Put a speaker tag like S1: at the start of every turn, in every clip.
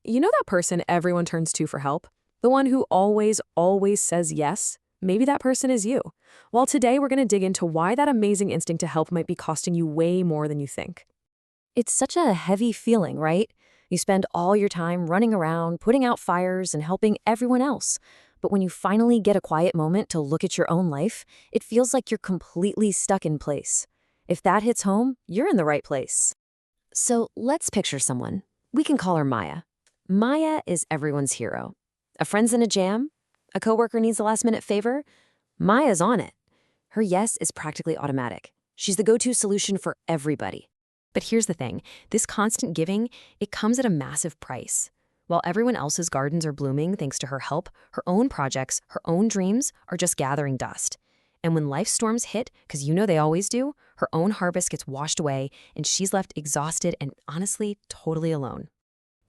S1: You know that person everyone turns to for help? The one who always says yes? Maybe that person is you. Well, today we're going to dig into why that amazing instinct to help might be costing you way more than you think.
S2: It's such a heavy feeling, right? You spend all your time running around, putting out fires, and helping everyone else. But when you finally get a quiet moment to look at your own life, it feels like you're completely stuck in place. If that hits home, you're in the right place. So let's picture someone. We can call her Maya. Maya is everyone's hero. A friend's in a jam? A coworker needs a last-minute favor? Maya's on it. Her yes is practically automatic. She's the go-to solution for everybody. But here's the thing, this constant giving, it comes at a massive price. While everyone else's gardens are blooming thanks to her help, her own projects, her own dreams are just gathering dust. And when life storms hit, because you know they always do, her own harvest gets washed away and she's left exhausted and honestly totally alone.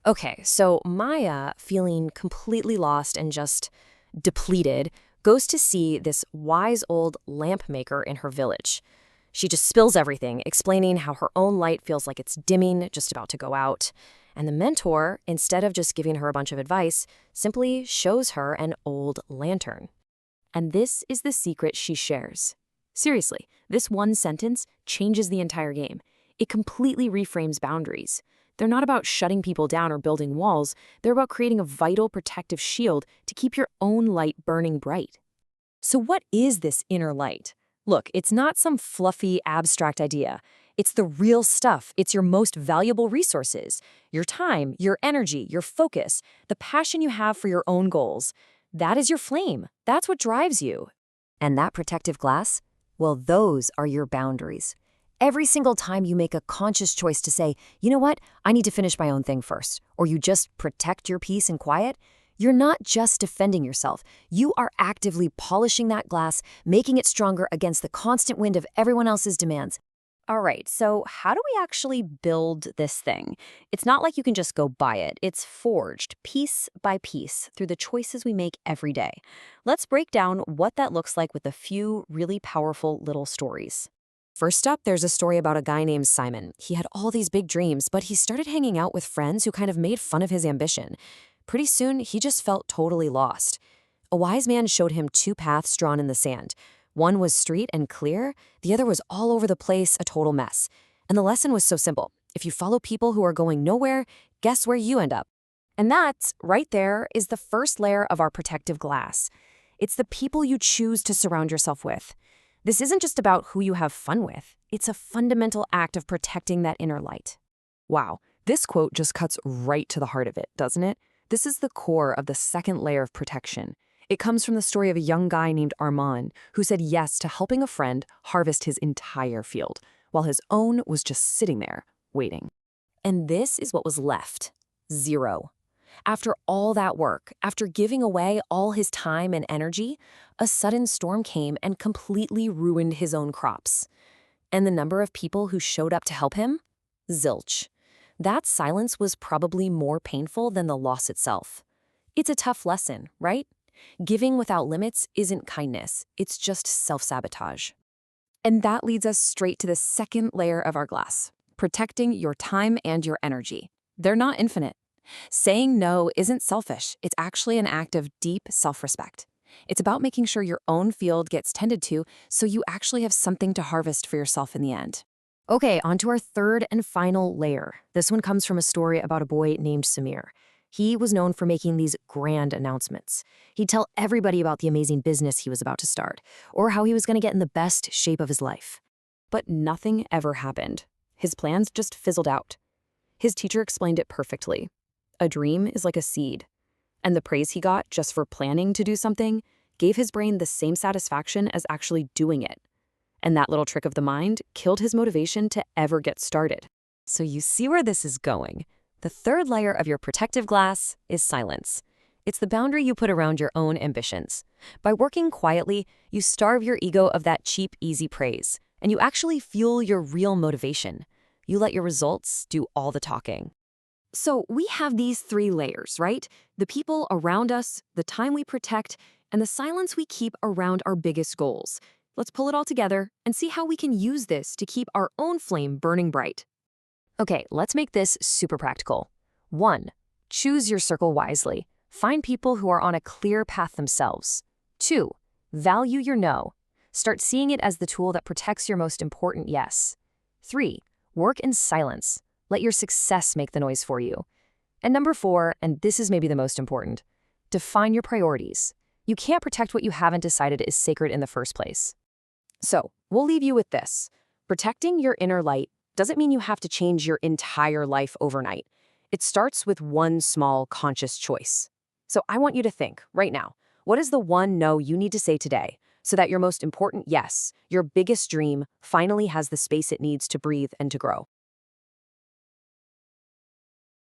S2: Okay, so Maya, feeling completely lost and just depleted, goes to see this wise old lamp maker in her village. She just spills everything, explaining how her own light feels like it's dimming, just about to go out. And the mentor, instead of just giving her a bunch of advice, simply shows her an old lantern. And this is the secret she shares. Seriously, this one sentence changes the entire game. It completely reframes boundaries. They're not about shutting people down or building walls. They're about creating a vital protective shield to keep your own light burning bright. So what is this inner light? Look, it's not some fluffy, abstract idea. It's the real stuff. It's your most valuable resources. Your time, your energy, your focus, the passion you have for your own goals. That is your flame. That's what drives you. And that protective glass? Well, those are your boundaries. Every single time you make a conscious choice to say, you know what, I need to finish my own thing first, or you just protect your peace and quiet, you're not just defending yourself. You are actively polishing that glass, making it stronger against the constant wind of everyone else's demands. All right, so how do we actually build this thing? It's not like you can just go buy it. It's forged piece by piece through the choices we make every day. Let's break down what that looks like with a few really powerful little stories. First up, there's a story about a guy named Simon. He had all these big dreams, but he started hanging out with friends who kind of made fun of his ambition. Pretty soon, he just felt totally lost. A wise man showed him two paths drawn in the sand. One was straight and clear, the other was all over the place, a total mess. And the lesson was so simple. If you follow people who are going nowhere, guess where you end up? And that, right there, is the first layer of our protective glass. It's the people you choose to surround yourself with. This isn't just about who you have fun with. It's a fundamental act of protecting that inner light.
S1: Wow, this quote just cuts right to the heart of it, doesn't it? This is the core of the second layer of protection. It comes from the story of a young guy named Armand who said yes to helping a friend harvest his entire field, while his own was just sitting there, waiting.
S2: And this is what was left. Zero. After all that work, after giving away all his time and energy, a sudden storm came and completely ruined his own crops. And the number of people who showed up to help him? Zilch. That silence was probably more painful than the loss itself. It's a tough lesson, right? Giving without limits isn't kindness, it's just self-sabotage.
S1: And that leads us straight to the second layer of our glass, protecting your time and your energy. They're not infinite. Saying no isn't selfish, it's actually an act of deep self-respect. It's about making sure your own field gets tended to so you actually have something to harvest for yourself in the end.
S2: Okay, on to our third and final layer. This one comes from a story about a boy named Samir. He was known for making these grand announcements. He'd tell everybody about the amazing business he was about to start, or how he was going to get in the best shape of his life.
S1: But nothing ever happened. His plans just fizzled out. His teacher explained it perfectly. A dream is like a seed, and the praise he got just for planning to do something gave his brain the same satisfaction as actually doing it. And that little trick of the mind killed his motivation to ever get started.
S2: So you see where this is going. The third layer of your protective glass is silence. It's the boundary you put around your own ambitions. By working quietly, you starve your ego of that cheap, easy praise, and you actually fuel your real motivation. You let your results do all the talking. So we have these three layers, right? The people around us, the time we protect, and the silence we keep around our biggest goals. Let's pull it all together and see how we can use this to keep our own flame burning bright. Okay, let's make this super practical. 1. Choose your circle wisely. Find people who are on a clear path themselves. 2. Value your no. Start seeing it as the tool that protects your most important yes. 3. Work in silence. Let your success make the noise for you. And number 4, and this is maybe the most important, define your priorities. You can't protect what you haven't decided is sacred in the first place. So, we'll leave you with this. Protecting your inner light doesn't mean you have to change your entire life overnight. It starts with one small conscious choice. So I want you to think, right now, what is the one no you need to say today so that your most important yes, your biggest dream, finally has the space it needs to breathe and to grow?